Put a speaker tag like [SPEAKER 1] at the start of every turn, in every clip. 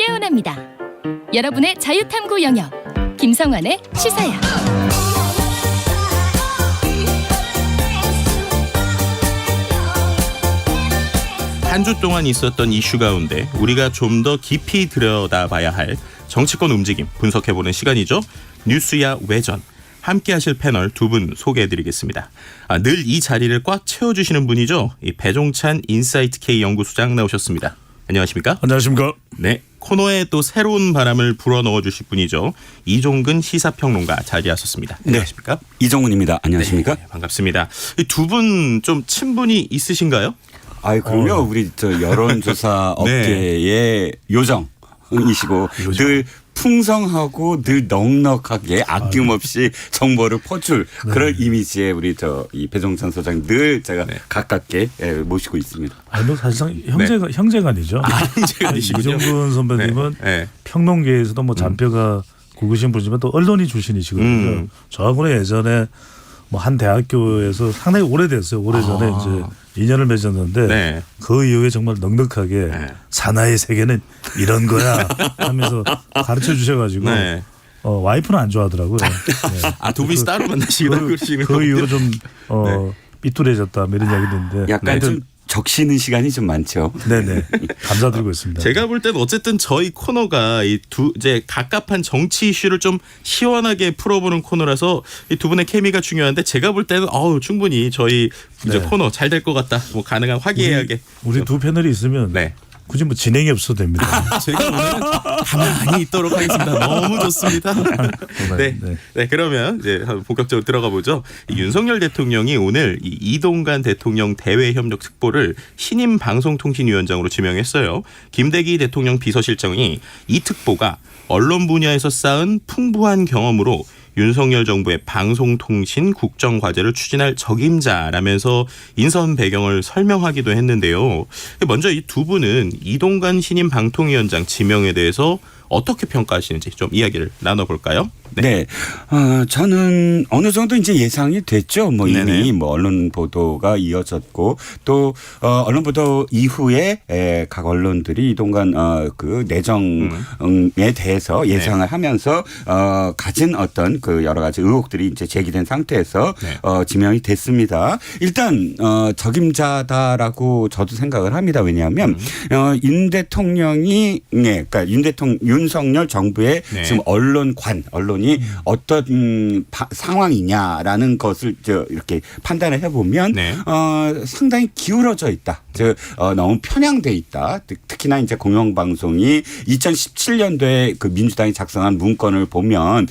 [SPEAKER 1] 깨어납니다. 여러분의 자유탐구 영역 김성환의 시사야.
[SPEAKER 2] 한 주 동안 있었던 이슈 가운데 우리가 좀 더 깊이 들여다봐야 할 정치권 움직임 분석해보는 시간이죠. 뉴스야 외전. 함께 하실 패널 두 분 소개해드리겠습니다. 늘 이 자리를 꽉 채워주시는 분이죠. 이 배종찬 인사이트 K 연구소장 나오셨습니다. 안녕하십니까?
[SPEAKER 3] 안녕하십니까?
[SPEAKER 2] 네, 코너에 또 새로운 바람을 불어넣어 주실 분이죠. 이종근 시사평론가 자리하셨습니다. 안녕하십니까?
[SPEAKER 3] 네, 이종근입니다. 안녕하십니까?
[SPEAKER 2] 네, 반갑습니다. 두 분 좀 친분이 있으신가요?
[SPEAKER 3] 아이 그럼요. 우리 저 여론조사
[SPEAKER 2] 네.
[SPEAKER 3] 업계의 요정이시고 늘 풍성하고 늘 넉넉하게 아낌없이 정보를 퍼줄 그런 이미지의 우리 이 배종찬 소장 늘 제가 가깝게 모시고 있습니다.
[SPEAKER 4] 아니 뭐 사실상 형제가 아니죠.
[SPEAKER 2] 형제가 아니시군요.
[SPEAKER 4] 이종근 선배님은 평론계에서도 뭐 잔뼈가 굵으신 분이지만 또 언론인 출신이시거든요. 저하고는 예전에 뭐 한 대학교에서 상당히 오래됐어요. 오래전에 이제 인연을 맺었는데 그 이후에 정말 넉넉하게 사나이의 세계는 이런 거야 하면서 가르쳐 주셔가지고 와이프는 안 좋아하더라고요. 네.
[SPEAKER 2] 두 분이 따로 만나시기도 그러시는
[SPEAKER 4] 그 이후로 좀 삐뚤해졌다 뭐 이런 이야기 듣는데
[SPEAKER 3] 약간 좀 적시는 시간이 좀 많죠.
[SPEAKER 4] 네네. 감사드리고 있습니다.
[SPEAKER 2] 제가 볼 때는 어쨌든 저희 코너가 이제 갑갑한 정치 이슈를 좀 시원하게 풀어보는 코너라서 이 두 분의 케미가 중요한데 제가 볼 때는 충분히 저희 이제 코너 잘 될 것 같다. 뭐 가능한 화기애애하게.
[SPEAKER 4] 우리 두 패널이 있으면 굳이 뭐 진행이 없어도 됩니다.
[SPEAKER 2] 제가 오늘 가만히 있도록 하겠습니다. 너무 좋습니다. 네, 그러면 이제 본격적으로 들어가 보죠. 윤석열 대통령이 오늘 이동관 대통령 대외협력 특보를 신임 방송통신위원장으로 지명했어요. 김대기 대통령 비서실장이 이 특보가 언론 분야에서 쌓은 풍부한 경험으로 윤석열 정부의 방송통신 국정과제를 추진할 적임자라면서 인선 배경을 설명하기도 했는데요. 먼저 이 두 분은 이동관 신임 방통위원장 지명에 대해서 어떻게 평가하시는지 좀 이야기를 나눠볼까요?
[SPEAKER 3] 저는 어느 정도 이제 예상이 됐죠. 뭐 이미 뭐 언론 보도가 이어졌고 또 언론 보도 이후에 각 언론들이 이동관 그 내정에 대해서 예상을 하면서 가진 어떤 그 여러 가지 의혹들이 이제 제기된 상태에서 지명이 됐습니다. 일단 적임자다라고 저도 생각을 합니다. 왜냐하면 윤 대통령이 그러니까 윤석열 정부의 지금 언론이 어떤 상황이냐라는 것을 이렇게 판단을 해보면 상당히 기울어져 있다. 너무 편향돼 있다. 특히나 이제 공영방송이 2017년도에 그 민주당이 작성한 문건을 보면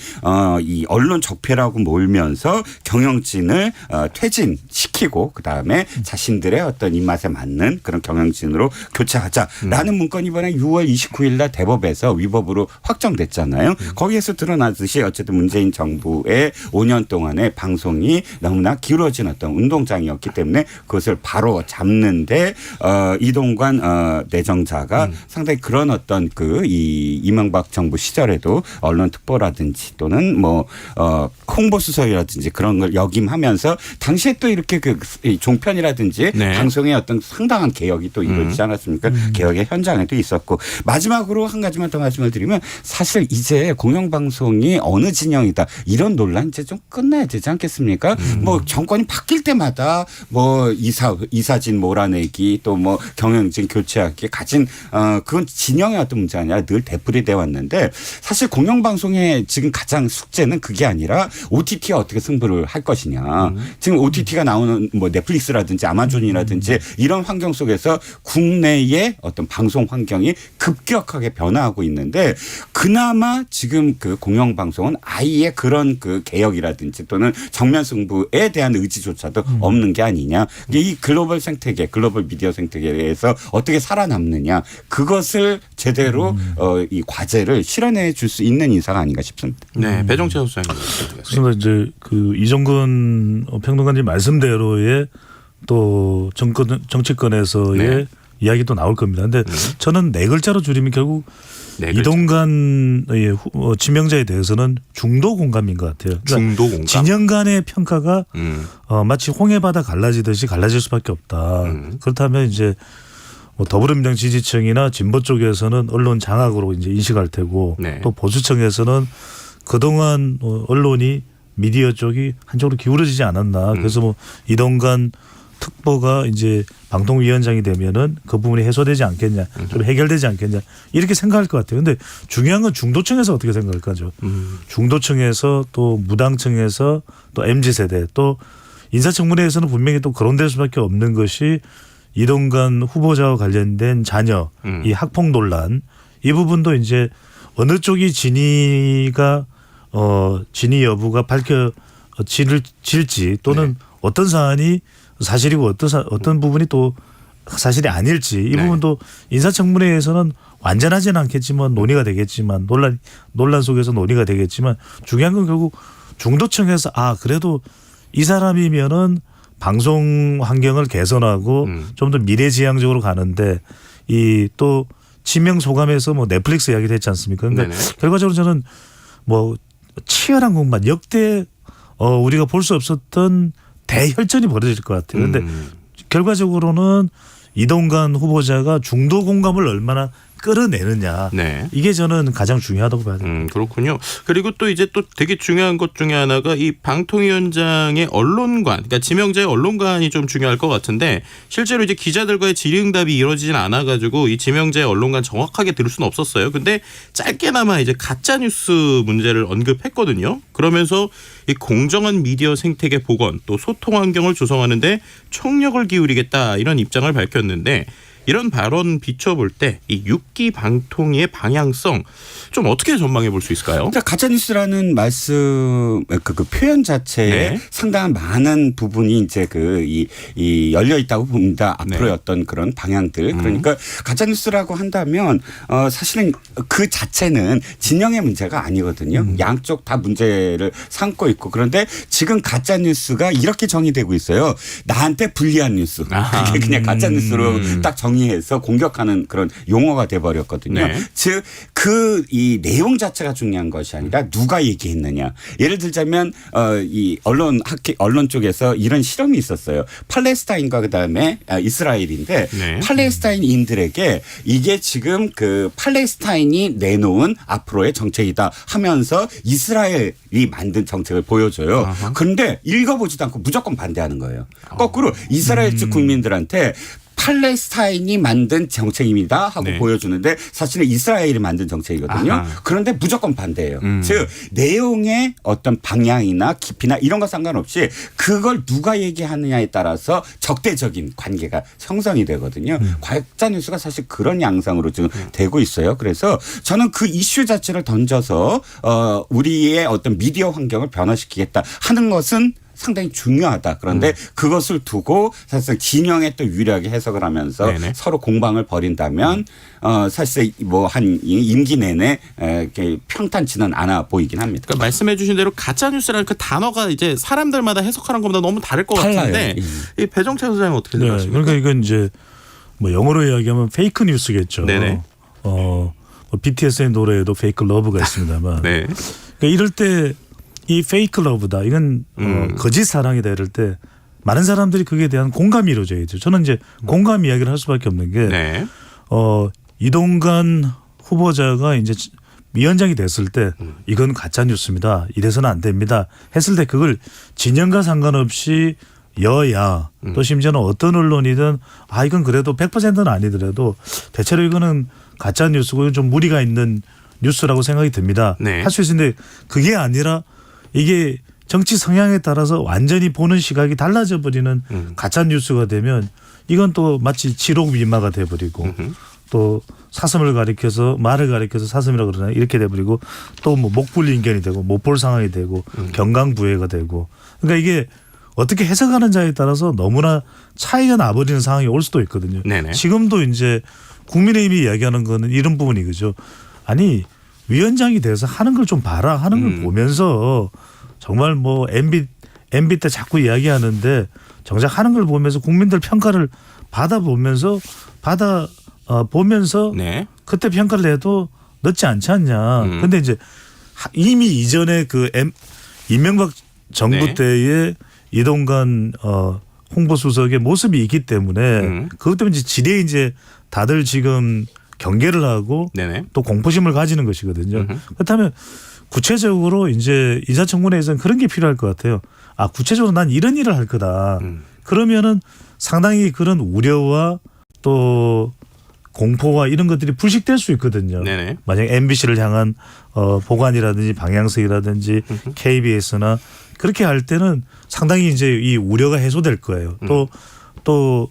[SPEAKER 3] 이 언론 적폐라고 몰면서 경영진을 퇴진시키고 그다음에 자신들의 어떤 입맛에 맞는 그런 경영진으로 교체하자라는 문건이 이번에 6월 29일 날 대법에서 위법으로 확정됐잖아요. 거기에서 드러나듯이 어쨌든 문재인 정부의 5년 동안의 방송이 너무나 기울어진 어떤 운동장이었기 때문에 그것을 바로 잡는데 이동관 내정자가 상당히 그런 어떤 이 이명박 정부 시절에도 언론 특보라든지 또는 뭐 홍보수석이라든지 그런 걸 역임하면서 당시에 또 이렇게 그 종편이라든지 방송의 어떤 상당한 개혁이 또 이루어지지 않았습니까? 개혁의 현장에도 있었고 마지막으로 한 가지만 더 말씀을 드리면 사실 이제 공영방송이 어느 진영이다 이런 논란 이제 좀 끝나야 되지 않겠습니까? 뭐 정권이 바뀔 때마다 뭐 이사진 몰아내기 또 뭐 경영진 교체하기 가진 그건 진영의 어떤 문제 아니라 늘 되풀이돼 왔는데 사실 공영방송의 지금 가장 숙제는 그게 아니라 OTT가 어떻게 승부를 할 것이냐. 지금 OTT가 나오는 뭐 넷플릭스라든지 아마존이라든지 이런 환경 속에서 국내의 어떤 방송 환경이 급격하게 변화하고 있는데 그나마 지금 그 공영방송은 아예 그런 그 개혁이라든지 또는 정면 승부에 대한 의지조차도 없는 게 아니냐. 이 글로벌 생태계, 글로벌 미디어 생태계에서 어떻게 살아남느냐. 그것을 제대로 이 과제를 실현해 줄 수 있는 인사가 아닌가 싶습니다.
[SPEAKER 2] 네, 배종찬 소장님.
[SPEAKER 4] 그래서 이제 그 이종근 평론가님 말씀대로의 또 정치권에서의 이야기도 나올 겁니다. 근데 저는 네 글자로 줄이면 결국 이동관의 지명자에 대해서는 중도 공감인 것 같아요. 그러니까
[SPEAKER 2] 중도 공감.
[SPEAKER 4] 진영 간의 평가가 마치 홍해바다 갈라지듯이 갈라질 수밖에 없다. 그렇다면 이제 뭐 더불어민주당 지지층이나 진보 쪽에서는 언론 장악으로 이제 인식할 테고
[SPEAKER 2] 네.
[SPEAKER 4] 또 보수층에서는 그동안 언론이 미디어 쪽이 한쪽으로 기울어지지 않았나. 그래서 뭐 이동관 특보가 이제 방통위원장이 되면은 그 부분이 해소되지 않겠냐, 좀 해결되지 않겠냐 이렇게 생각할 것 같아요. 근데 중요한 건 중도층에서 어떻게 생각할까죠. 중도층에서 또 무당층에서 또 MZ 세대 또 인사청문회에서는 분명히 또 거론될 수밖에 없는 것이 이동관 후보자와 관련된 자녀 이 학폭 논란 이 부분도 이제 어느 쪽이 진위가 진위 여부가 밝혀질지 또는 어떤 사안이 사실이고 어떤 부분이 또 사실이 아닐지 이 부분도 인사청문회에서는 완전하지는 않겠지만 논의가 되겠지만 논란 속에서 논의가 되겠지만 중요한 건 결국 중도층에서 그래도 이 사람이면은 방송 환경을 개선하고 좀 더 미래지향적으로 가는데 이 또 지명 소감에서 뭐 넷플릭스 이야기도 했지 않습니까? 그런데 결과적으로 저는 뭐 치열한 공방 역대 우리가 볼 수 없었던 대혈전이 벌어질 것 같아요. 그런데 결과적으로는 이동관 후보자가 중도 공감을 얼마나 끌어내느냐.
[SPEAKER 2] 네.
[SPEAKER 4] 이게 저는 가장 중요하다고 봐야 됩니다.
[SPEAKER 2] 그렇군요. 그리고 또 이제 또 되게 중요한 것 중에 하나가 이 방통위원장의 언론관, 그러니까 지명자의 언론관이 좀 중요할 것 같은데 실제로 이제 기자들과의 질의응답이 이루어지진 않아가지고 이 지명자의 언론관 정확하게 들을 수는 없었어요. 근데 짧게나마 이제 가짜뉴스 문제를 언급했거든요. 그러면서 이 공정한 미디어 생태계 복원 또 소통 환경을 조성하는데 총력을 기울이겠다 이런 입장을 밝혔는데 이런 발언 비춰볼 때 이 6기 방통위의 방향성 좀 어떻게 전망해 볼 수 있을까요?
[SPEAKER 3] 그러니까 가짜뉴스라는 말씀 그 표현 자체에 상당한 많은 부분이 이제 이 열려 있다고 봅니다. 앞으로의 어떤 그런 방향들. 그러니까 가짜뉴스라고 한다면 사실은 그 자체는 진영의 문제가 아니거든요. 양쪽 다 문제를 삼고 있고 그런데 지금 가짜뉴스가 이렇게 정의되고 있어요. 나한테 불리한 뉴스. 그게 그냥 가짜뉴스로 딱 정의해서 공격하는 그런 용어가 돼버렸거든요. 즉 이 내용 자체가 중요한 것이 아니라 누가 얘기했느냐. 예를 들자면 이 언론 쪽에서 이런 실험이 있었어요. 팔레스타인과 그다음에 이스라엘인데 팔레스타인인들에게 이게 지금 그 팔레스타인이 내놓은 앞으로의 정책이다 하면서 이스라엘이 만든 정책을 보여줘요. 그런데 읽어보지도 않고 무조건 반대하는 거예요. 거꾸로 이스라엘 측 국민들한테 팔레스타인이 만든 정책입니다 하고 보여주는데 사실은 이스라엘이 만든 정책이거든요. 그런데 무조건 반대예요. 즉 내용의 어떤 방향이나 깊이나 이런 거 상관없이 그걸 누가 얘기하느냐에 따라서 적대적인 관계가 형성이 되거든요. 가짜뉴스가 사실 그런 양상으로 지금 되고 있어요. 그래서 저는 그 이슈 자체를 던져서 우리의 어떤 미디어 환경을 변화시키겠다 하는 것은 상당히 중요하다. 그런데 그것을 두고 사실상 진영에 또 유리하게 해석을 하면서 서로 공방을 벌인다면 사실 뭐 한 임기 내내 이렇게 평탄치는 않아 보이긴 합니다.
[SPEAKER 2] 그러니까 말씀해 주신 대로 가짜뉴스라는 그 단어가 이제 사람들마다 해석하는 것보다 너무 다를 것 같은데 이 배정찬 소장님 어떻게 생각하십니까?
[SPEAKER 4] 그러니까 이건 이제 뭐 영어로 이야기하면 페이크 뉴스겠죠. 뭐 BTS의 노래에도 페이크 러브가 있습니다만 그러니까 이럴 때 이 페이크 러브다. 이건 거짓 사랑이다 이럴 때 많은 사람들이 그에 대한 공감이 이루어져야죠. 저는 이제 공감 이야기를 할 수밖에 없는 게 이동관 후보자가 이제 위원장이 됐을 때 이건 가짜 뉴스입니다. 이래서는 안 됩니다. 했을 때 그걸 진영과 상관없이 여야 또 심지어는 어떤 언론이든 이건 그래도 100%는 아니더라도 대체로 이거는 가짜 뉴스고 좀 무리가 있는 뉴스라고 생각이 듭니다. 할 수 있는데 그게 아니라 이게 정치 성향에 따라서 완전히 보는 시각이 달라져 버리는 가짜 뉴스가 되면 이건 또 마치 지록미마가 돼버리고 또 사슴을 가리켜서 말을 가리켜서 사슴이라고 그러나 이렇게 돼버리고 또 뭐 목불인견이 되고 못 볼 상황이 되고 경강부회가 되고 그러니까 이게 어떻게 해석하는 자에 따라서 너무나 차이가 나버리는 상황이 올 수도 있거든요. 지금도 이제 국민의힘이 이야기하는 거는 이런 부분이 그죠. 아니 위원장이 돼서 하는 걸 좀 봐라 하는 걸 보면서 정말 뭐 MB 때 자꾸 이야기하는데 정작 하는 걸 보면서 국민들 평가를 받아보면서 그때 평가를 해도 늦지 않지 않냐. 근데 이제 이미 이전에 그 이명박 정부 때의 이동관 홍보수석의 모습이 있기 때문에 그것 때문에 지뢰 이제 다들 지금 경계를 하고
[SPEAKER 2] 네네.
[SPEAKER 4] 또 공포심을 가지는 것이거든요. 그렇다면 구체적으로 이제 인사청문회에서는 그런 게 필요할 것 같아요. 아, 구체적으로 난 이런 일을 할 거다. 그러면은 상당히 그런 우려와 또 공포와 이런 것들이 불식될 수 있거든요.
[SPEAKER 2] 네네.
[SPEAKER 4] 만약 MBC를 향한 보관이라든지 방향성이라든지 KBS나 그렇게 할 때는 상당히 이제 이 우려가 해소될 거예요. 또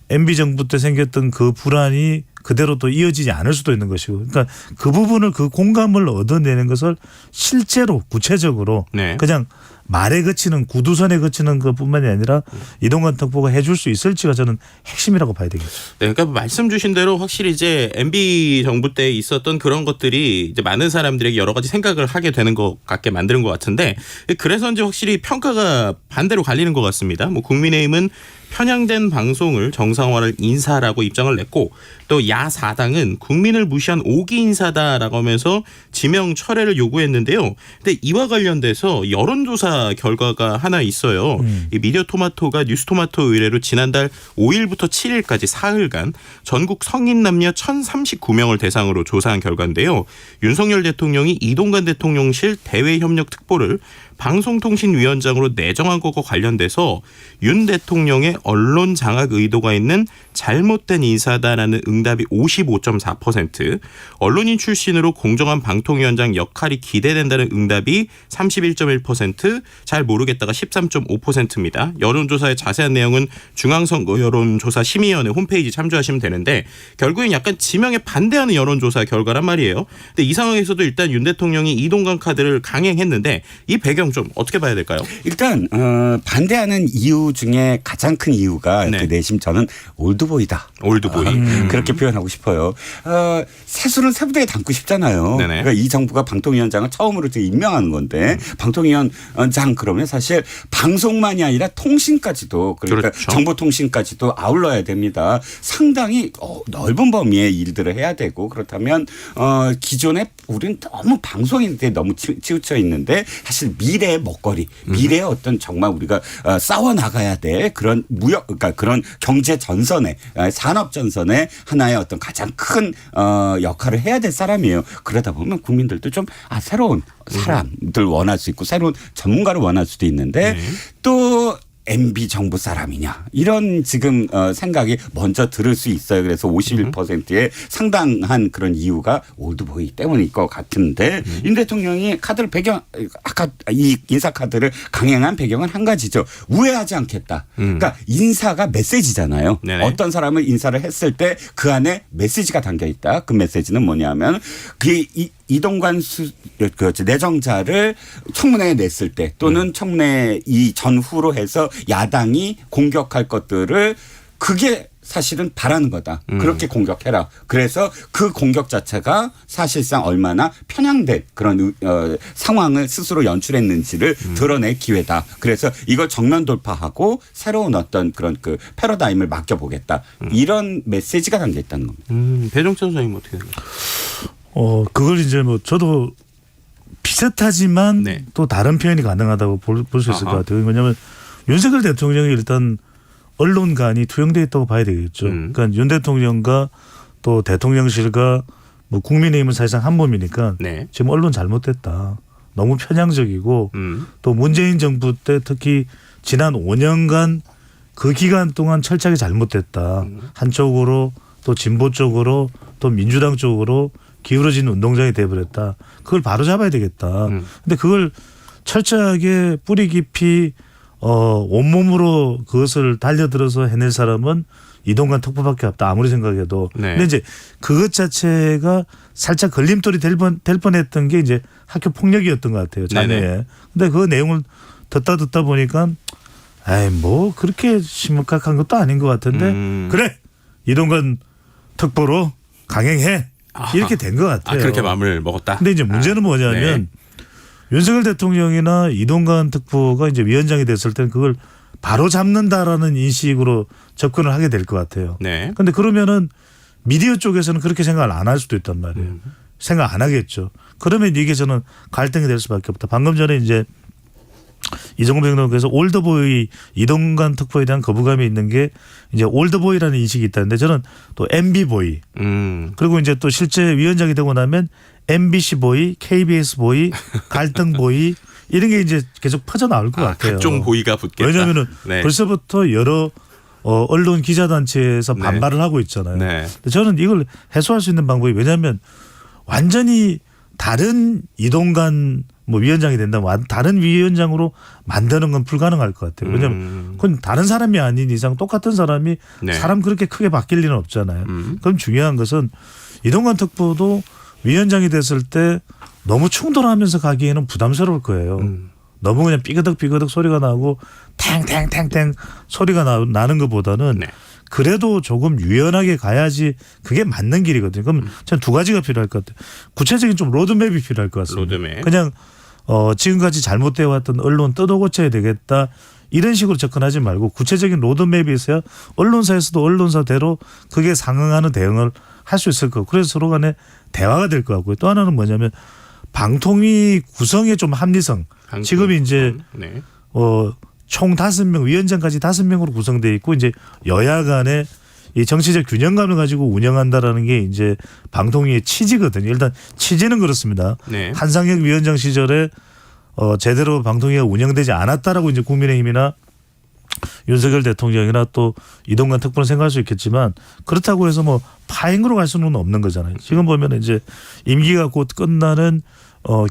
[SPEAKER 4] MB 정부 때 생겼던 그 불안이 그대로 또 이어지지 않을 수도 있는 것이고, 그러니까 그 부분을 그 공감을 얻어내는 것을 실제로 구체적으로
[SPEAKER 2] 네.
[SPEAKER 4] 그냥 말에 그치는 구두선에 그치는 것뿐만이 아니라 이동관 특보가 해줄 수 있을지가 저는 핵심이라고 봐야 되겠죠.
[SPEAKER 2] 네, 그러니까 말씀 주신 대로 확실히 이제 MB 정부 때 있었던 그런 것들이 이제 많은 사람들에게 여러 가지 생각을 하게 되는 것 같게 만드는 것 같은데, 그래서인지 확실히 평가가 반대로 갈리는 것 같습니다. 뭐 국민의힘은 편향된 방송을 정상화할 인사라고 입장을 냈고, 또 야사당은 국민을 무시한 오기 인사다라고 하면서 지명 철회를 요구했는데요. 근데 이와 관련돼서 여론조사 결과가 하나 있어요. 이 미디어토마토가 뉴스토마토 의뢰로 지난달 5일부터 7일까지 사흘간 전국 성인 남녀 1,039명을 대상으로 조사한 결과인데요. 윤석열 대통령이 이동관 대통령실 대외협력특보를 방송통신위원장으로 내정한 것과 관련돼서 윤 대통령의 언론 장악 의도가 있는 잘못된 인사다라는 응답이 55.4%, 언론인 출신으로 공정한 방통위원장 역할이 기대된다는 응답이 31.1%, 잘 모르겠다가 13.5%입니다. 여론조사의 자세한 내용은 중앙선거 여론조사 심의위원회 홈페이지 참조하시면 되는데, 결국엔 약간 지명에 반대하는 여론조사 결과란 말이에요. 근데 이 상황에서도 일단 윤 대통령이 이동관 카드를 강행했는데 이 배경 좀 어떻게 봐야 될까요?
[SPEAKER 3] 일단 반대하는 이유 중에 가장 큰 이유가
[SPEAKER 2] 네.
[SPEAKER 3] 그 내심 저는 올드보이다.
[SPEAKER 2] 올드보이.
[SPEAKER 3] 그렇게 표현하고 싶어요. 세수는 세부대에 담고 싶잖아요.
[SPEAKER 2] 네네.
[SPEAKER 3] 그러니까 이 정부가 방통위원장을 처음으로 임명하는 건데 방통위원장 그러면 사실 방송만이 아니라 통신까지도, 그러니까
[SPEAKER 2] 그렇죠.
[SPEAKER 3] 정보통신까지도 아울러야 됩니다. 상당히 넓은 범위의 일들을 해야 되고, 그렇다면 기존에 우리는 너무 방송에 너무 치우쳐 있는데 사실 미래의 먹거리, 미래의 어떤 정말 우리가 싸워 나가야 될 그런 무역, 그러니까 그런 경제 전선에, 산업 전선에 하나의 어떤 가장 큰 역할을 해야 될 사람이에요. 그러다 보면 국민들도 좀 새로운 사람들 원할 수 있고 새로운 전문가를 원할 수도 있는데 또 MB 정부 사람이냐 이런 지금 생각이 먼저 들을 수 있어요. 그래서 51%의 상당한 그런 이유가 올드보이 때문일 것 같은데 윤 대통령이 카드를 아까 이 인사 카드를 강행한 배경은 한 가지죠. 우회하지 않겠다. 그러니까 인사가 메시지잖아요.
[SPEAKER 2] 네네.
[SPEAKER 3] 어떤 사람을 인사를 했을 때 그 안에 메시지가 담겨 있다. 그 메시지는 뭐냐면 그 이동관 내정자를 청문회에 냈을 때 또는 청문회 이 전후로 해서 야당이 공격할 것들을 그게 사실은 바라는 거다. 그렇게 공격해라. 그래서 그 공격 자체가 사실상 얼마나 편향된 그런 상황을 스스로 연출했는지를 드러낼 기회다. 그래서 이걸 정면 돌파하고 새로운 어떤 그런 그 패러다임을 맡겨보겠다. 이런 메시지가 담겨 있다는 겁니다.
[SPEAKER 2] 배종찬 선생님 어떻게 생각하세요?
[SPEAKER 4] 그걸 이제 뭐 저도 비슷하지만
[SPEAKER 2] 네.
[SPEAKER 4] 또 다른 표현이 가능하다고 볼 수 있을 것 같아요. 왜냐하면 윤석열 대통령이 일단 언론관이 투영되어 있다고 봐야 되겠죠. 그러니까 윤 대통령과 또 대통령실과 뭐 국민의힘은 사실상 한 몸이니까
[SPEAKER 2] 네.
[SPEAKER 4] 지금 언론 잘못됐다. 너무 편향적이고 또 문재인 정부 때 특히 지난 5년간 그 기간 동안 철저하게 잘못됐다. 한쪽으로 또 진보 쪽으로 또 민주당 쪽으로 기울어진 운동장이 돼버렸다. 그걸 바로 잡아야 되겠다. 근데 그걸 철저하게 뿌리 깊이 온몸으로 그것을 달려들어서 해낼 사람은 이동관 특보밖에 없다. 아무리 생각해도.
[SPEAKER 2] 네.
[SPEAKER 4] 근데 이제 그것 자체가 살짝 걸림돌이 될 뻔했던 게 이제 학교 폭력이었던 것 같아요. 자녀에. 근데 그 내용을 듣다 보니까 뭐 그렇게 심각한 것도 아닌 것 같은데 그래 이동관 특보로 강행해. 이렇게 된 것 같아요.
[SPEAKER 2] 그렇게 마음을 먹었다.
[SPEAKER 4] 근데 이제 문제는 뭐냐면 윤석열 대통령이나 이동관 특보가 이제 위원장이 됐을 때는 그걸 바로 잡는다라는 인식으로 접근을 하게 될 것 같아요.
[SPEAKER 2] 네.
[SPEAKER 4] 그런데 그러면은 미디어 쪽에서는 그렇게 생각을 안 할 수도 있단 말이에요. 생각 안 하겠죠. 그러면 이게 저는 갈등이 될 수밖에 없다. 방금 전에 이제 이정구 평론가께서 올드보이 이동관 특보에 대한 거부감이 있는 게 이제 올드보이라는 인식이 있다는데 저는 또 MB보이 그리고 이제 또 실제 위원장이 되고 나면 MBC보이, KBS보이, 갈등보이 이런 게 이제 계속 퍼져나올 것 같아요.
[SPEAKER 2] 각종 보이가 붙겠다.
[SPEAKER 4] 왜냐하면
[SPEAKER 2] 네.
[SPEAKER 4] 벌써부터 여러 언론 기자단체에서 반발을 하고 있잖아요.
[SPEAKER 2] 네.
[SPEAKER 4] 근데 저는 이걸 해소할 수 있는 방법이 왜냐하면 완전히 다른 이동관 뭐 위원장이 된다면 다른 위원장으로 만드는 건 불가능할 것 같아요. 왜냐하면 그건 다른 사람이 아닌 이상 똑같은 사람이
[SPEAKER 2] 네.
[SPEAKER 4] 사람 그렇게 크게 바뀔 리는 없잖아요. 그럼 중요한 것은 이동관 특보도 위원장이 됐을 때 너무 충돌하면서 가기에는 부담스러울 거예요. 너무 그냥 삐그덕 소리가 나고 탱탱탱탱 소리가 나는 것보다는
[SPEAKER 2] 네.
[SPEAKER 4] 그래도 조금 유연하게 가야지 그게 맞는 길이거든요. 그럼 저는 두 가지가 필요할 것 같아요. 구체적인 좀 로드맵이 필요할 것 같습니다.
[SPEAKER 2] 로드맵.
[SPEAKER 4] 그냥 지금까지 잘못되어 왔던 언론 뜯어 고쳐야 되겠다. 이런 식으로 접근하지 말고 구체적인 로드맵이 있어야 언론사에서도 언론사대로 그게 상응하는 대응을 할 수 있을 거고 그래서 서로 간에 대화가 될 것 같고요. 또 하나는 뭐냐면 방통위 구성의 좀 합리성. 지금 이제
[SPEAKER 2] 네.
[SPEAKER 4] 총 5명 위원장까지 5명으로 구성되어 있고 이제 여야 간에 이 정치적 균형감을 가지고 운영한다라는 게 이제 방통위의 취지거든요. 일단 취지는 그렇습니다.
[SPEAKER 2] 네.
[SPEAKER 4] 한상혁 위원장 시절에 제대로 방통위가 운영되지 않았다라고 이제 국민의힘이나 윤석열 대통령이나 또 이동관 특보는 생각할 수 있겠지만 그렇다고 해서 뭐 파행으로 갈 수는 없는 거잖아요. 지금 보면 이제 임기가 곧 끝나는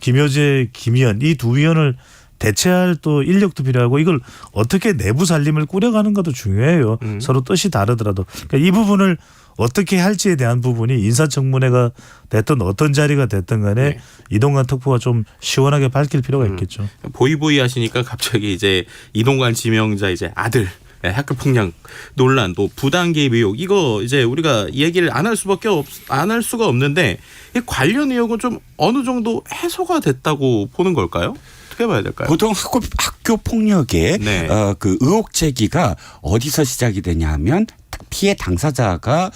[SPEAKER 4] 김여재, 김의원 이 두 위원을 대체할 또 인력도 필요하고 이걸 어떻게 내부 살림을 꾸려가는 것도 중요해요. 서로 뜻이 다르더라도. 그러니까 이 부분을 어떻게 할지에 대한 부분이 인사청문회가 됐든 어떤 자리가 됐든 간에
[SPEAKER 2] 네.
[SPEAKER 4] 이동관 특보가 좀 시원하게 밝힐 필요가 있겠죠.
[SPEAKER 2] 보이보이 하시니까 갑자기 이제 이동관 지명자 이제 아들 학교 폭력 논란 또 부당 개입 의혹 이거 이제 우리가 얘기를 안 할 수밖에 안 할 수가 없는데 이 관련 의혹은 좀 어느 정도 해소가 됐다고 보는 걸까요? 어떻게 봐야 될까요?
[SPEAKER 3] 보통 학교 폭력의
[SPEAKER 2] 네.
[SPEAKER 3] 그 의혹 제기가 어디서 시작이 되냐면 피해 당사자가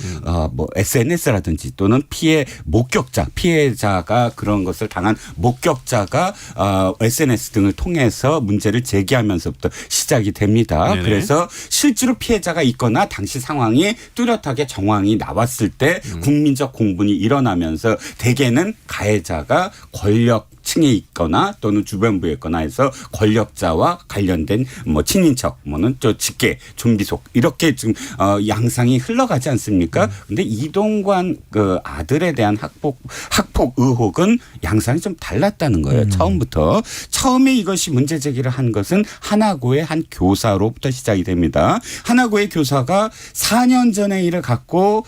[SPEAKER 3] 뭐 SNS라든지 또는 피해자가 그런 것을 당한 목격자가 SNS 등을 통해서 문제를 제기하면서부터 시작이 됩니다.
[SPEAKER 2] 네네.
[SPEAKER 3] 그래서 실제로 피해자가 있거나 당시 상황이 뚜렷하게 정황이 나왔을 때 국민적 공분이 일어나면서 대개는 가해자가 권력층에 있거나 또는 주변부에 있거나 해서 권력자와 관련된 뭐 친인척 뭐는 또 직계 좀비속 이렇게 지금 양상이 흘러가지 않습니까? 근데 이동관 그 아들에 대한 학폭 의혹은 양상이 좀 달랐다는 거예요. 처음부터. 처음에 이것이 문제 제기를 한 것은 하나고의 한 교사로부터 시작이 됩니다. 하나고의 교사가 4년 전의 일을 갖고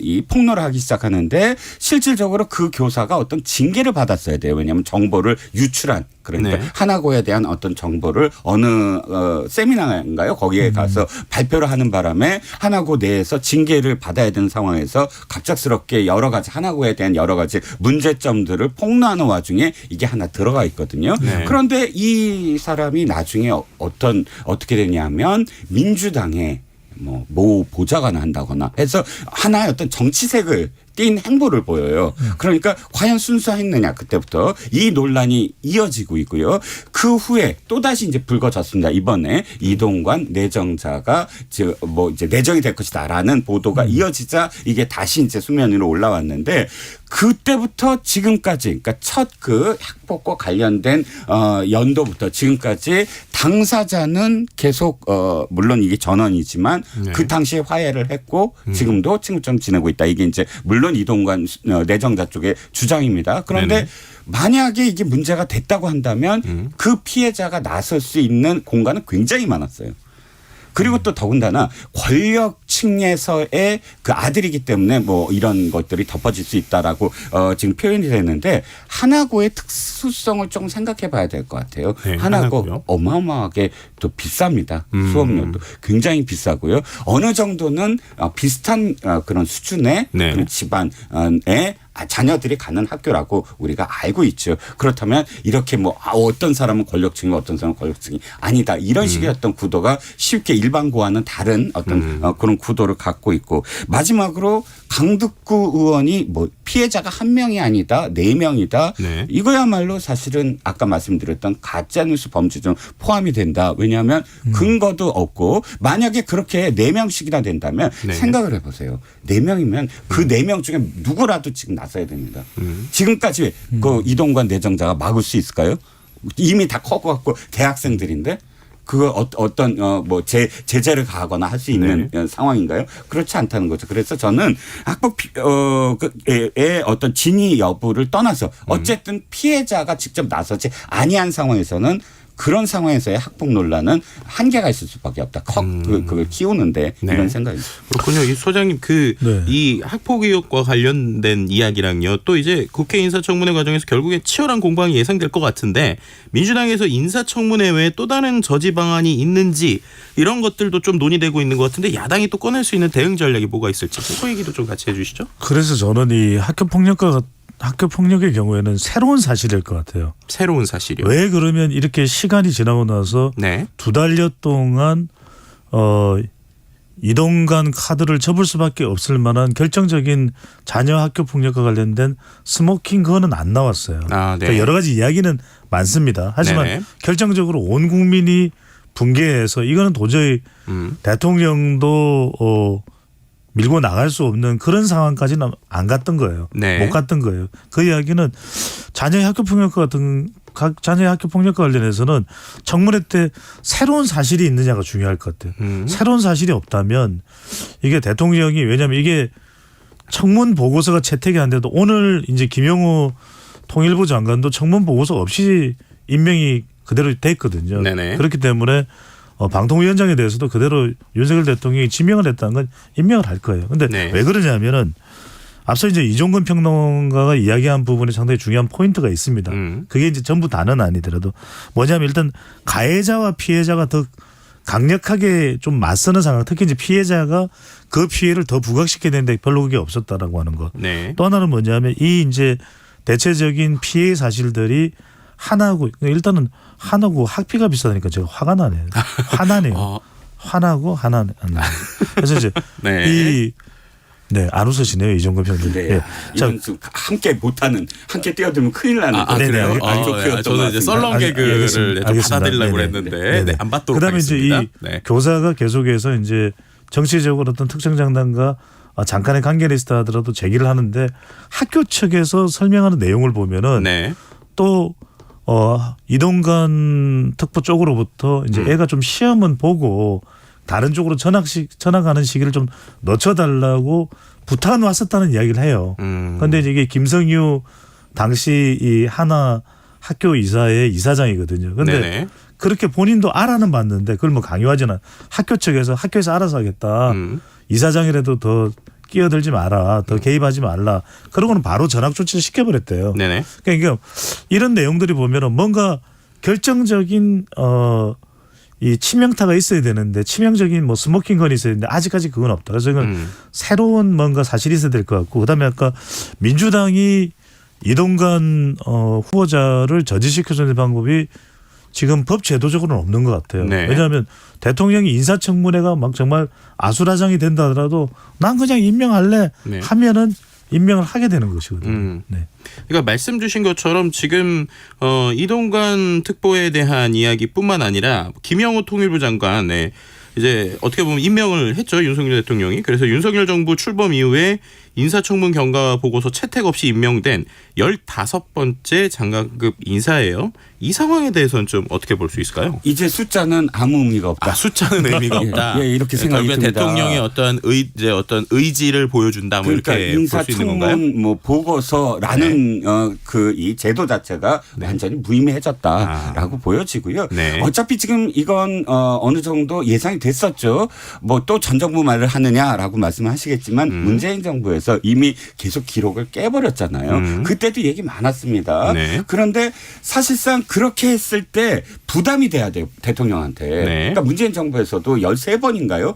[SPEAKER 3] 이 폭로를 하기 시작하는데 실질적으로 그 교사가 어떤 징계를 받았어야 돼요. 왜냐하면 정보를 유출한 그러니까
[SPEAKER 2] 네.
[SPEAKER 3] 하나고에 대한 어떤 정보를 어느 세미나인가요? 거기에 가서 발표를 하는 바람에 하나고 내에서 징계를 받아야 되는 상황에서 갑작스럽게 여러 가지 하나고에 대한 여러 가지 문제점들을 폭로하는 와중에 이게 하나 들어가 있거든요.
[SPEAKER 2] 네.
[SPEAKER 3] 그런데 이 사람이 나중에 어떻게 되냐면 민주당에 모 보좌관을 한다거나 해서 하나의 어떤 정치색을 띈 행보를 보여요. 그러니까 과연 순수했느냐 그때부터 이 논란이 이어지고 있고요. 그 후에 또다시 이제 불거졌습니다. 이번에 이동관 내정자가 이제 내정이 될 것이다라는 보도가 이어지자 이게 다시 이제 수면 위로 올라왔는데 그때부터 지금까지 그러니까 첫 그 학폭과 관련된 연도부터 지금까지 당사자는 계속 물론 이게 전원이지만
[SPEAKER 2] 네.
[SPEAKER 3] 그 당시에 화해를 했고 지금도 친구처럼 지내고 있다. 이게 이제 물론 이동관 내정자 쪽의 주장입니다. 그런데
[SPEAKER 2] 네네.
[SPEAKER 3] 만약에 이게 문제가 됐다고 한다면 그 피해자가 나설 수 있는 공간은 굉장히 많았어요. 그리고 또 더군다나 권력층에서의 그 아들이기 때문에 뭐 이런 것들이 덮어질 수 있다라고 지금 표현이 됐는데 하나고의 특수성을 좀 생각해 봐야 될 것 같아요.
[SPEAKER 2] 네,
[SPEAKER 3] 하나고
[SPEAKER 2] 하나고요.
[SPEAKER 3] 어마어마하게 또 비쌉니다. 수업료도 굉장히 비싸고요. 어느 정도는 비슷한 그런 수준의
[SPEAKER 2] 네.
[SPEAKER 3] 그런 집안의 자녀들이 가는 학교라고 우리가 알고 있죠. 그렇다면 이렇게 뭐 어떤 사람은 권력층이 어떤 사람은 권력층이 아니다. 이런 식의 어떤 구도가 쉽게 일반고와는 다른 어떤 그런 구도를 갖고 있고 마지막으로 강득구 의원이 뭐 피해자가 한 명이 아니다 4명이다.
[SPEAKER 2] 네.
[SPEAKER 3] 이거야말로 사실은 아까 말씀드렸던 가짜뉴스 범죄 중 포함이 된다. 왜냐하면 근거도 없고 만약에 그렇게 4명씩이나 된다면
[SPEAKER 2] 네.
[SPEAKER 3] 생각을 해보세요. 4명이면 그 4명 중에 누구라도 지금 나서야 됩니다. 지금까지 그 이동관 내정자가 막을 수 있을까요? 이미 다 커갖고 대학생들인데 그거 어떤 뭐 제재를 가하거나 할 수 있는 상황인가요? 그렇지 않다는 거죠. 그래서 저는 학폭의 어떤 진위 여부를 떠나서 어쨌든 피해자가 직접 나서지 아니한 상황에서는 그런 상황에서의 학폭 논란은 한계가 있을 수밖에 없다. 그걸 키우는데
[SPEAKER 2] 네.
[SPEAKER 3] 이런 생각입니다.
[SPEAKER 2] 그렇군요. 이 소장님 이 학폭 의혹과 관련된 이야기랑요. 또 이제 국회 인사청문회 과정에서 결국에 치열한 공방이 예상될 것 같은데 민주당에서 인사청문회 외에 또 다른 저지 방안이 있는지 이런 것들도 좀 논의되고 있는 것 같은데 야당이 또 꺼낼 수 있는 대응 전략이 뭐가 있을지 그 얘기도 좀 같이 해주시죠.
[SPEAKER 4] 그래서 저는 이 학교 폭력의 경우에는 새로운 사실일 것 같아요.
[SPEAKER 2] 새로운 사실이요.
[SPEAKER 4] 왜 그러면 이렇게 시간이 지나고 나서
[SPEAKER 2] 네.
[SPEAKER 4] 2달여 동안 이동관 카드를 접을 수밖에 없을 만한 결정적인 자녀 학교 폭력과 관련된 스모킹 건은 안 나왔어요.
[SPEAKER 2] 아, 네.
[SPEAKER 4] 그러니까 여러 가지 이야기는 많습니다. 하지만
[SPEAKER 2] 네네.
[SPEAKER 4] 결정적으로 온 국민이 붕괴해서 이거는 도저히 대통령도 밀고 나갈 수 없는 그런 상황까지는 안 갔던 거예요.
[SPEAKER 2] 네.
[SPEAKER 4] 못 갔던 거예요. 그 이야기는 자녀의 학교 폭력과 관련해서는 청문회 때 새로운 사실이 있느냐가 중요할 것 같아요. 새로운 사실이 없다면 이게 대통령이 왜냐하면 이게 청문 보고서가 채택이 안 돼도 오늘 이제 김영우 통일부 장관도 청문 보고서 없이 임명이 그대로 됐거든요.
[SPEAKER 2] 네네.
[SPEAKER 4] 그렇기 때문에 방통위원장에 대해서도 그대로 윤석열 대통령이 지명을 했다는 건 임명을 할 거예요. 그런데
[SPEAKER 2] 네.
[SPEAKER 4] 왜 그러냐면은 앞서 이제 이종근 평론가가 이야기한 부분에 상당히 중요한 포인트가 있습니다. 그게 이제 전부 다는 아니더라도 뭐냐면 일단 가해자와 피해자가 더 강력하게 좀 맞서는 상황, 특히 이제 피해자가 그 피해를 더 부각시켜야 되는데 별로 그게 없었다라고 하는 것.
[SPEAKER 2] 네.
[SPEAKER 4] 또 하나는 뭐냐면 이 이제 대체적인 피해 사실들이 하나고 일단은 하나고 학비가 비싸다니까 제가 화가 나네요. 화나네요. 화나고 하나네. 그래서 이제
[SPEAKER 2] 네.
[SPEAKER 4] 안 웃으시네요. 이종근 평론가.
[SPEAKER 3] 네. 이건 좀 함께 못하는 함께 뛰어들면 큰일 나는.
[SPEAKER 2] 그래요?
[SPEAKER 3] 네.
[SPEAKER 2] 저는 이제 썰렁 개그를 좀 받아들이려고 했는데 안 받도록
[SPEAKER 4] 그다음에
[SPEAKER 2] 하겠습니다.
[SPEAKER 4] 이제 이 교사가 계속해서 이제 정치적으로 어떤 특정 장단과 잠깐의 관계를 있다 하더라도 제기를 하는데 학교 측에서 설명하는 내용을 보면은 또 이동관 특보 쪽으로부터 이제 애가 좀 시험은 보고 다른 쪽으로 전학하는 시기를 좀 늦춰달라고 부탁은 왔었다는 이야기를 해요. 그런데 이게 김성유 당시 이 하나 학교 이사의 이사장이거든요. 그런데 그렇게 본인도 알아는 봤는데 그걸 뭐 강요하지는 학교 측에서 학교에서 알아서 하겠다. 이사장이라도 더 끼어들지 마라. 더 개입하지 말라. 그러고는 바로 전학 조치를 시켜버렸대요. 그러니까 이런 내용들이 보면은 뭔가 결정적인 이 치명타가 있어야 되는데 치명적인 뭐 스모킹 건이 있어야 되는데 아직까지 그건 없다. 그래서 이건 새로운 뭔가 사실이 있어야 될 것 같고 그다음에 아까 민주당이 이동관 후보자를 저지시켜주는 방법이 지금 법 제도적으로는 없는 것 같아요. 왜냐하면 대통령이 인사청문회가 막 정말 아수라장이 된다 하더라도 난 그냥 임명할래 하면은 임명을 하게 되는 것이거든요.
[SPEAKER 2] 그러니까 말씀 주신 것처럼 지금 이동관 특보에 대한 이야기뿐만 아니라 김영우 통일부 장관 이제 어떻게 보면 임명을 했죠. 윤석열 대통령이. 그래서 윤석열 정부 출범 이후에 인사청문 경과 보고서 채택 없이 임명된 15번째 장관급 인사예요. 이 상황에 대해서는 좀 어떻게 볼 수 있을까요?
[SPEAKER 3] 이제 숫자는 아무 의미가 없다.
[SPEAKER 2] 숫자는 의미가 없다.
[SPEAKER 3] 이렇게 생각이 듭니다.
[SPEAKER 2] 대통령의 어떤 의지를 보여준다. 뭐
[SPEAKER 3] 그러니까
[SPEAKER 2] 이렇게 볼 수 있는 건가요?
[SPEAKER 3] 인사청문 뭐 보고서라는 그 이 제도 자체가 완전히 무의미해졌다라고 보여지고요. 어차피 지금 이건 어느 정도 예상이 됐었죠. 뭐 또 전 정부 말을 하느냐라고 말씀하시겠지만 문재인 정부에서 이미 계속 기록을 깨버렸잖아요. 그때도 얘기 많았습니다. 그런데 사실상 그렇게 했을 때 부담이 돼야 돼요. 대통령한테. 그러니까 문재인 정부에서도 13번인가요?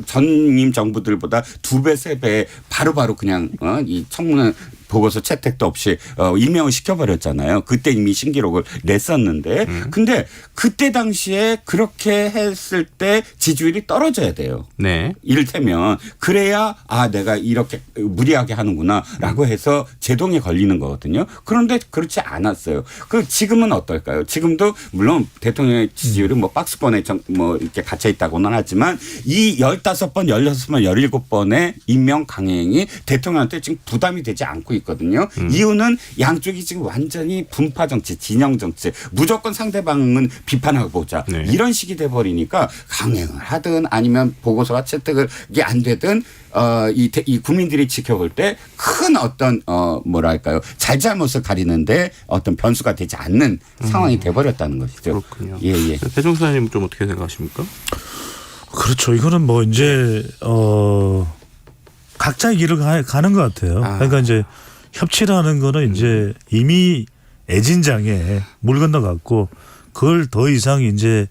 [SPEAKER 3] 전임 정부들보다 2배, 3배 바로바로 그냥 이 청문회 보고서 채택도 없이 임명을 시켜버렸잖아요. 그때 이미 신기록을 냈었는데 근데 그때 당시에 그렇게 했을 때 지지율이 떨어져야 돼요.
[SPEAKER 2] 네.
[SPEAKER 3] 이를테면 그래야 내가 이렇게 무리하게 하는구나라고 해서 제동에 걸리는 거거든요. 그런데 그렇지 않았어요. 지금은 어떨까요? 지금도 물론 대통령의 지지율이 뭐 박스권에 뭐 이렇게 갇혀 있다고는 하지만 이 15번, 16번, 17번의 임명 강행이 대통령한테 지금 부담이 되지 않고 있거든요. 이유는 양쪽이 지금 완전히 분파 정치, 진영 정치, 무조건 상대방은 비판하고 보자.
[SPEAKER 2] 네.
[SPEAKER 3] 이런 식이 돼버리니까 강행을 하든 아니면 보고서가 채택이 안 되든 이 국민들이 지켜볼 때 큰 어떤 뭐랄까요 잘잘못을 가리는데 어떤 변수가 되지 않는 상황이 돼버렸다는 것이죠.
[SPEAKER 2] 그렇군요.
[SPEAKER 3] 예.
[SPEAKER 2] 배종사님 좀 어떻게 생각하십니까?
[SPEAKER 4] 그렇죠. 이거는 뭐 이제 각자의 길을 가는 것 같아요. 그러니까 이제 협치라는 거는 이제 이미 애진장에 물 건너갔고 그걸 더 이상 이제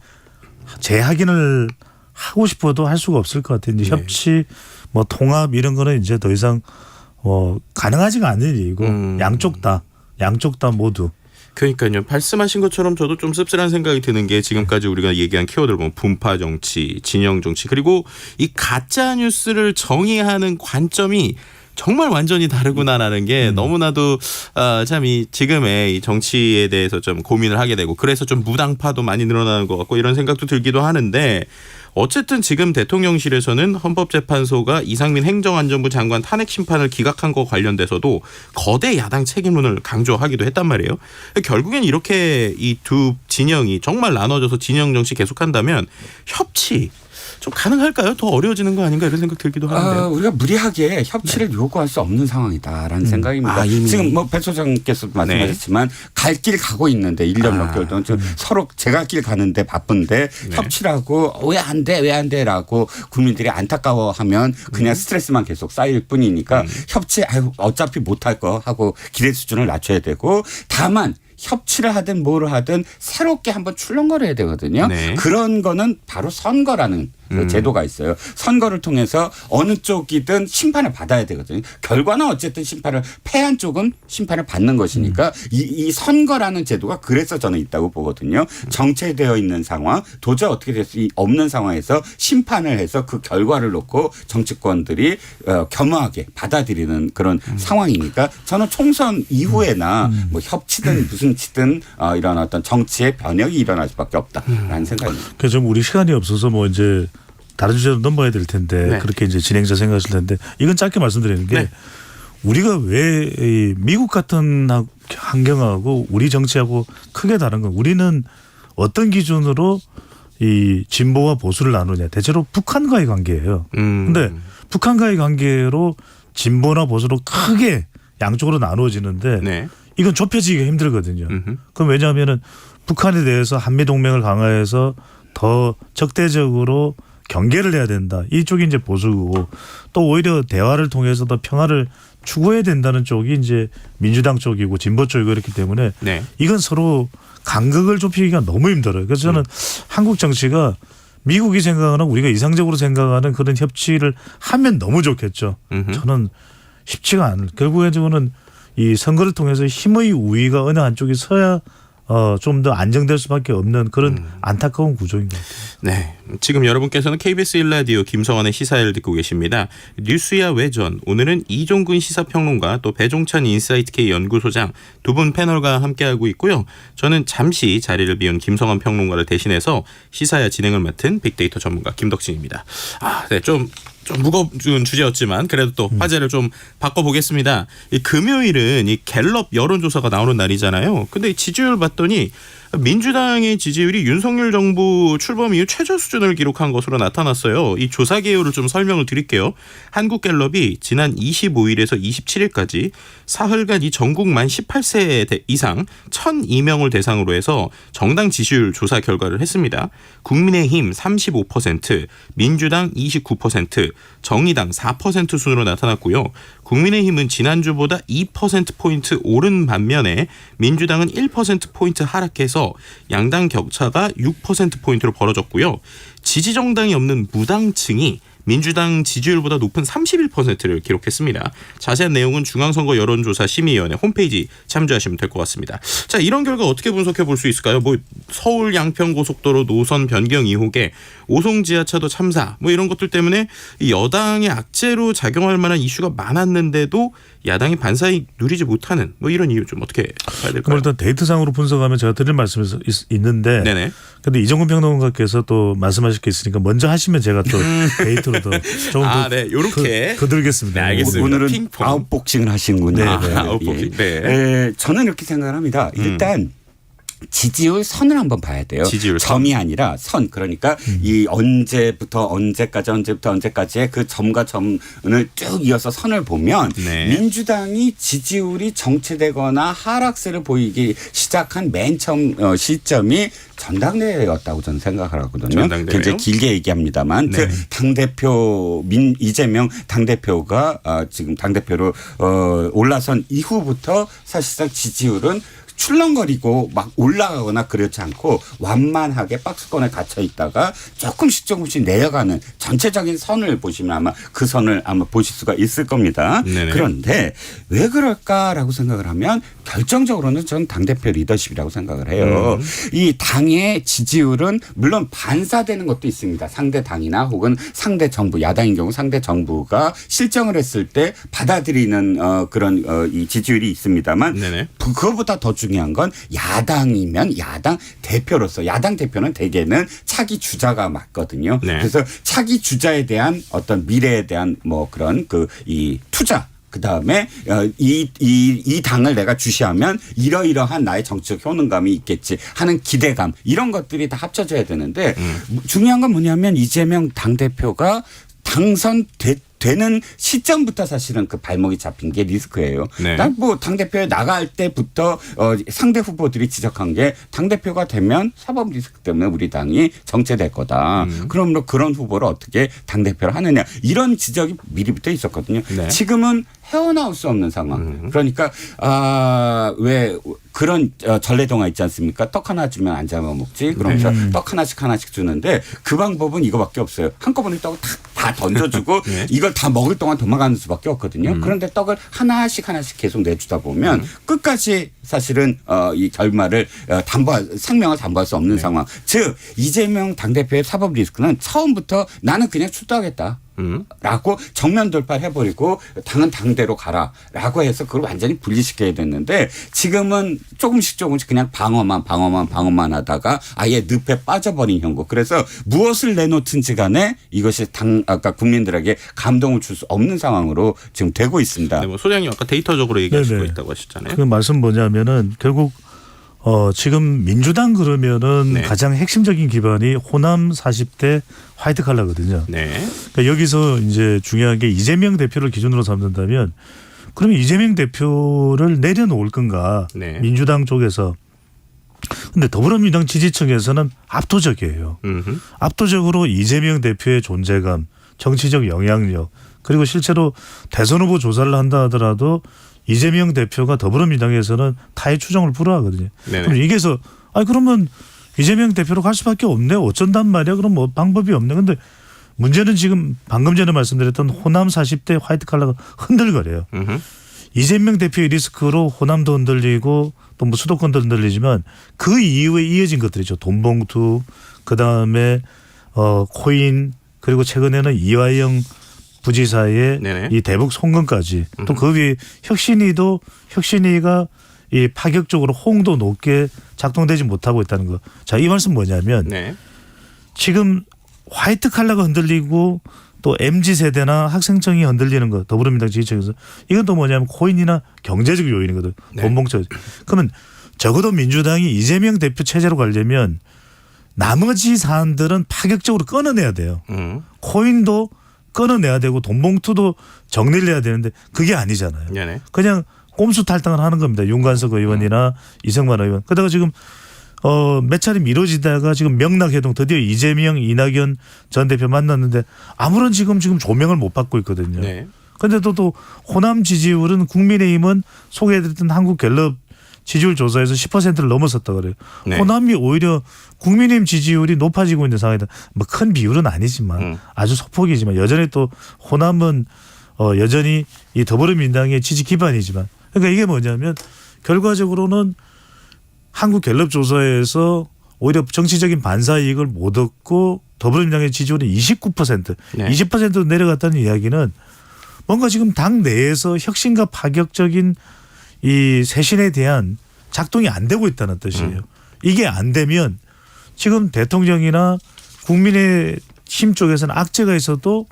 [SPEAKER 4] 재확인을 하고 싶어도 할 수가 없을 것 같아요. 이제 협치, 뭐 통합 이런 거는 이제 더 이상 가능하지가 않은 일이고 양쪽 다 모두.
[SPEAKER 2] 그러니까요. 말씀하신 것처럼 저도 좀 씁쓸한 생각이 드는 게 지금까지 우리가 얘기한 키워드를 보면 분파 정치, 진영 정치 그리고 이 가짜 뉴스를 정의하는 관점이 정말 완전히 다르구나라는 게 너무나도 참 이 지금의 이 정치에 대해서 좀 고민을 하게 되고 그래서 좀 무당파도 많이 늘어나는 것 같고 이런 생각도 들기도 하는데 어쨌든 지금 대통령실에서는 헌법재판소가 이상민 행정안전부 장관 탄핵 심판을 기각한 거 관련돼서도 거대 야당 책임론을 강조하기도 했단 말이에요. 결국엔 이렇게 이 두 진영이 정말 나눠져서 진영 정치 계속한다면 협치 좀 가능할까요? 더 어려워지는 거 아닌가 이런 생각 들기도 하는데요.
[SPEAKER 3] 우리가 무리하게 협치를 요구할 수 없는 상황이다라는 생각입니다. 지금 뭐 배 소장께서 말씀하셨지만 갈 길 가고 있는데 1년 몇 개월 동안 서로 제가 길 가는데 바쁜데 협치라고 왜 안 돼라고 국민들이 안타까워하면 그냥 스트레스만 계속 쌓일 뿐이니까 협치 어차피 못할 거 하고 기대 수준을 낮춰야 되고 다만 협치를 하든 뭐를 하든 새롭게 한번 출렁거려야 되거든요.
[SPEAKER 2] 네.
[SPEAKER 3] 그런 거는 바로 선거라는 제도가 있어요. 선거를 통해서 어느 쪽이든 심판을 받아야 되거든요. 결과는 어쨌든 심판을 패한 쪽은 심판을 받는 것이니까 이 선거라는 제도가 그래서 저는 있다고 보거든요. 정체되어 있는 상황 도저히 어떻게 될 수 없는 상황에서 심판을 해서 그 결과를 놓고 정치권들이 겸허하게 받아들이는 그런 상황이니까 저는 총선 이후에나 뭐 협치든 무슨 치든 이런 어떤 정치의 변혁이 일어날 수밖에 없다라는 생각입니다.
[SPEAKER 4] 그래서 좀 우리 시간이 없어서 뭐 이제 다른 주제로 넘어야 될 텐데 그렇게 이제 진행자 생각하실 텐데 이건 짧게 말씀드리는 게 우리가 왜 이 미국 같은 환경하고 우리 정치하고 크게 다른 건 우리는 어떤 기준으로 이 진보와 보수를 나누냐 대체로 북한과의 관계예요. 근데 북한과의 관계로 진보나 보수로 크게 양쪽으로 나누어지는데 이건 좁혀지기가 힘들거든요. 그럼 왜냐하면은 북한에 대해서 한미동맹을 강화해서 더 적대적으로 경계를 해야 된다. 이쪽이 이제 보수고 또 오히려 대화를 통해서 더 평화를 추구해야 된다는 쪽이 이제 민주당 쪽이고 진보 쪽이고 그렇기 때문에 이건 서로 간극을 좁히기가 너무 힘들어요. 그래서 저는 한국 정치가 미국이 생각하는 우리가 이상적으로 생각하는 그런 협치를 하면 너무 좋겠죠. 저는 쉽지가 않을. 결국에 저는 이 선거를 통해서 힘의 우위가 어느 한쪽이 서야 좀 더 안정될 수밖에 없는 그런 안타까운 구조인 것 같아요.
[SPEAKER 2] 네, 지금 여러분께서는 KBS 1라디오 김성환의 시사회를 듣고 계십니다. 뉴스야 외전 오늘은 이종근 시사평론가 또 배종찬 인사이트K 연구소장 두 분 패널과 함께하고 있고요. 저는 잠시 자리를 비운 김성환 평론가를 대신해서 시사야 진행을 맡은 빅데이터 전문가 김덕진입니다. 좀 무거운 주제였지만 그래도 또 화제를 좀 바꿔보겠습니다. 이 금요일은 이 갤럽 여론조사가 나오는 날이잖아요. 근데 이 지지율 봤더니 민주당의 지지율이 윤석열 정부 출범 이후 최저 수준을 기록한 것으로 나타났어요. 이 조사 개요를 좀 설명을 드릴게요. 한국갤럽이 지난 25일에서 27일까지 사흘간 이 전국 만 18세 이상 1,002명을 대상으로 해서 정당 지지율 조사 결과를 했습니다. 국민의힘 35%, 민주당 29%, 정의당 4% 순으로 나타났고요. 국민의힘은 지난주보다 2%포인트 오른 반면에 민주당은 1%포인트 하락해서 양당 격차가 6%포인트로 벌어졌고요. 지지정당이 없는 무당층이 민주당 지지율보다 높은 31%를 기록했습니다. 자세한 내용은 중앙선거 여론조사 심의위원회 홈페이지 참조하시면 될 것 같습니다. 자, 이런 결과 어떻게 분석해 볼 수 있을까요? 뭐 서울 양평고속도로 노선 변경 의혹에 오송 지하차도 참사 뭐 이런 것들 때문에 이 여당의 악재로 작용할 만한 이슈가 많았는데도 야당이 반사이익 누리지 못하는 뭐 이런 이유 좀 어떻게 봐야 될까요?
[SPEAKER 4] 일단 데이터상으로 분석하면 제가 드릴 말씀이 있는데
[SPEAKER 2] 네네.
[SPEAKER 4] 근데 이정훈 평론가께서 또 말씀하실 게 있으니까 먼저 하시면 제가 또 데이터로 더 조금
[SPEAKER 2] 네, 요렇게.
[SPEAKER 4] 더 드리겠습니다.
[SPEAKER 2] 네, 알겠습니다.
[SPEAKER 3] 오늘은
[SPEAKER 2] 핑퐁.
[SPEAKER 3] 아웃복싱을 하시는군요.
[SPEAKER 2] 아웃복싱. 네.
[SPEAKER 3] 저는 이렇게 생각을 합니다. 일단 지지율 선을 한번 봐야 돼요.
[SPEAKER 2] 지지율 선.
[SPEAKER 3] 점이 아니라 선. 그러니까 이 언제부터 언제까지의 그 점과 점을 쭉 이어서 선을 보면
[SPEAKER 2] 네.
[SPEAKER 3] 민주당이 지지율이 정체되거나 하락세를 보이기 시작한 맨 처음 시점이 전당대회였다고 저는 생각을 하거든요.
[SPEAKER 2] 전당대회요?
[SPEAKER 3] 굉장히 길게 얘기합니다만
[SPEAKER 2] 네.
[SPEAKER 3] 그 당대표 이재명 당대표가 지금 당대표로 올라선 이후부터 사실상 지지율은 출렁거리고 막 올라가거나 그렇지 않고 완만하게 박스권에 갇혀 있다가 조금씩 내려가는 전체적인 선을 보시면 아마 그 선을 아마 보실 수가 있을 겁니다.
[SPEAKER 2] 네네.
[SPEAKER 3] 그런데 왜 그럴까라고 생각을 하면 결정적으로는 전 당대표 리더십이라고 생각을 해요. 이 당의 지지율은 물론 반사되는 것도 있습니다. 상대 당이나 혹은 상대 정부, 야당인 경우 상대 정부가 실정을 했을 때 받아들이는 그런 이 지지율이 있습니다만
[SPEAKER 2] 네네.
[SPEAKER 3] 그거보다 더 중요한 건 야당이면 야당 대표로서 야당 대표는 대개는 차기 주자가 맞거든요.
[SPEAKER 2] 네.
[SPEAKER 3] 그래서 차기 주자에 대한 어떤 미래에 대한 뭐 그런 그 이 투자 그다음에 이 당을 내가 주시하면 이러이러한 나의 정치적 효능감이 있겠지 하는 기대감 이런 것들이 다 합쳐져야 되는데 중요한 건 뭐냐면 이재명 당대표가 당선되는 시점부터 사실은 그 발목이 잡힌 게 리스크예요.
[SPEAKER 2] 네.
[SPEAKER 3] 난 뭐 당대표에 나갈 때부터 상대 후보들이 지적한 게 당대표가 되면 사법 리스크 때문에 우리 당이 정체될 거다. 그러므로 그런 후보를 어떻게 당대표를 하느냐. 이런 지적이 미리부터 있었거든요.
[SPEAKER 2] 네.
[SPEAKER 3] 지금은 헤어나올 수 없는 상황. 그러니까 왜 그런 전래동화 있지 않습니까? 떡 하나 주면 안 잡아먹지. 그러면서 떡 하나씩 주는데 그 방법은 이거밖에 없어요. 한꺼번에 떡을 다 던져주고
[SPEAKER 2] 네.
[SPEAKER 3] 이걸 다 먹을 동안 도망가는 수밖에 없거든요. 그런데 떡을 하나씩 계속 내주다 보면 끝까지 사실은 이 결말을 생명을 담보할 수 없는 상황. 즉 이재명 당대표의 사법 리스크는 처음부터 나는 그냥 출두하겠다. 라고 정면 돌파를 해버리고 당은 당대로 가라라고 해서 그걸 완전히 분리시켜야 됐는데 지금은 조금씩 그냥 방어만 하다가 아예 늪에 빠져버린 형국. 그래서 무엇을 내놓든지 간에 이것이 아까 국민들에게 감동을 줄 수 없는 상황으로 지금 되고 있습니다.
[SPEAKER 2] 네, 뭐 소장님 아까 데이터적으로 얘기하시고
[SPEAKER 4] 네네.
[SPEAKER 2] 있다고 하셨잖아요.
[SPEAKER 4] 그 말씀 뭐냐면은 결국 지금 민주당 그러면은
[SPEAKER 2] 네.
[SPEAKER 4] 가장 핵심적인 기반이 호남 40대 화이트 칼라거든요.
[SPEAKER 2] 네.
[SPEAKER 4] 그러니까 여기서 이제 중요한 게 이재명 대표를 기준으로 삼는다면 그러면 이재명 대표를 내려놓을 건가?
[SPEAKER 2] 네.
[SPEAKER 4] 민주당 쪽에서. 근데 더불어민주당 지지층에서는 압도적이에요. 압도적으로 이재명 대표의 존재감, 정치적 영향력 그리고 실제로 대선 후보 조사를 한다 하더라도 이재명 대표가 더불어민주당에서는 타의 추종을 불허하거든요.
[SPEAKER 2] 네네.
[SPEAKER 4] 그럼 이게서 그러면 이재명 대표로 갈 수밖에 없네. 어쩐단 말이야. 그럼 뭐 방법이 없네. 근데 문제는 지금 방금 전에 말씀드렸던 호남 40대 화이트 칼라가 흔들거려요. 이재명 대표의 리스크로 호남도 흔들리고 또 뭐 수도권도 흔들리지만 그 이후에 이어진 것들이죠. 돈봉투, 그다음에 코인 그리고 최근에는 이화영 부지사의
[SPEAKER 2] 네네.
[SPEAKER 4] 이 대북 송금까지 또 그 위에 혁신위가 이 파격적으로 호응도 높게 작동되지 못하고 있다는 거. 자, 이 말씀 뭐냐면
[SPEAKER 2] 네.
[SPEAKER 4] 지금 화이트 칼라가 흔들리고 또 MZ세대나 학생층이 흔들리는 거 더불어민주당 지지층에서 이건 또 뭐냐면 코인이나 경제적 요인이거든.
[SPEAKER 2] 네.
[SPEAKER 4] 돈봉투. 그러면 적어도 민주당이 이재명 대표 체제로 가려면 나머지 사안들은 파격적으로 끊어내야 돼요. 코인도 끊어내야 되고 돈봉투도 정리를 해야 되는데 그게 아니잖아요.
[SPEAKER 2] 네네.
[SPEAKER 4] 그냥 꼼수 탈당을 하는 겁니다. 윤관석 의원이나 이성만 의원. 그러다가 지금 몇 차례 미뤄지다가 지금 명락해동 드디어 이재명, 이낙연 전 대표 만났는데 아무런 지금 조명을 못 받고 있거든요.
[SPEAKER 2] 네.
[SPEAKER 4] 그런데 또 호남 지지율은 국민의힘은 소개해드렸던 한국갤럽 지지율 조사에서 10%를 넘었었다 그래요.
[SPEAKER 2] 네.
[SPEAKER 4] 호남이 오히려 국민의힘 지지율이 높아지고 있는 상황이다. 뭐 큰 비율은 아니지만 아주 소폭이지만 여전히 또 호남은 여전히 이 더불어민주당의 지지 기반이지만 그러니까 이게 뭐냐면 결과적으로는 한국갤럽조사에서 오히려 정치적인 반사이익을 못 얻고 더불어민주당의 지지율이 29%,
[SPEAKER 2] 네.
[SPEAKER 4] 20% 내려갔다는 이야기는 뭔가 지금 당 내에서 혁신과 파격적인 이 쇄신에 대한 작동이 안 되고 있다는 뜻이에요. 이게 안 되면 지금 대통령이나 국민의힘 쪽에서는 악재가 있어도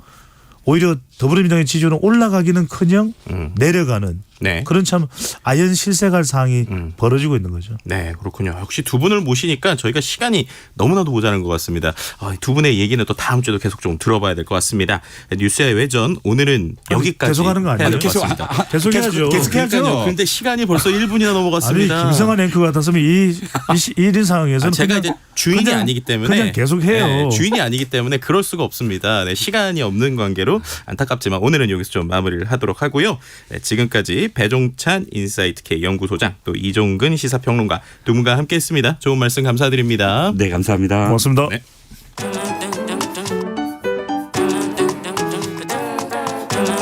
[SPEAKER 4] 오히려 더불어민주당의 지지율은 올라가기는커녕 내려가는
[SPEAKER 2] 네.
[SPEAKER 4] 그런 참 아연실색할 상황이 벌어지고 있는 거죠.
[SPEAKER 2] 네, 그렇군요. 역시 두 분을 모시니까 저희가 시간이 너무나도 모자란 것 같습니다. 두 분의 얘기는 또 다음 주에도 계속 좀 들어봐야 될 것 같습니다. 뉴스의 외전 오늘은 여기까지
[SPEAKER 4] 계속하는 거 아니에요?
[SPEAKER 2] 해야 될 것 같습니다.
[SPEAKER 4] 계속 해야죠.
[SPEAKER 2] 그러니까요. 근데 시간이 벌써 1분이나 넘어갔습니다.
[SPEAKER 4] 아니 김성환 앵커 같았으면 이런 상황에서는
[SPEAKER 2] 제가
[SPEAKER 4] 그냥,
[SPEAKER 2] 이제 주인이
[SPEAKER 4] 그냥,
[SPEAKER 2] 아니기 때문에
[SPEAKER 4] 그냥 계속해요.
[SPEAKER 2] 네, 주인이 아니기 때문에 그럴 수가 없습니다. 네, 시간이 없는 관계로 안타깝지만 오늘은 여기서 좀 마무리를 하도록 하고요. 네, 지금까지 배종찬 인사이트K 연구소장 또 이종근 시사평론가 두 분과 함께했습니다. 좋은 말씀 감사드립니다.
[SPEAKER 3] 네, 감사합니다.
[SPEAKER 4] 고맙습니다.
[SPEAKER 2] 네.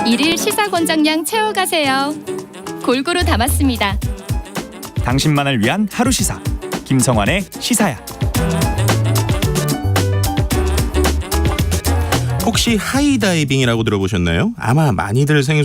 [SPEAKER 1] 일일 시사권장량 채워가세요. 골고루 담았습니다.
[SPEAKER 5] 당신만을 위한 하루 시사 김성환의 시사야.
[SPEAKER 2] 혹시 하이다이빙이라고 들어보셨나요? 아마 많이들 생소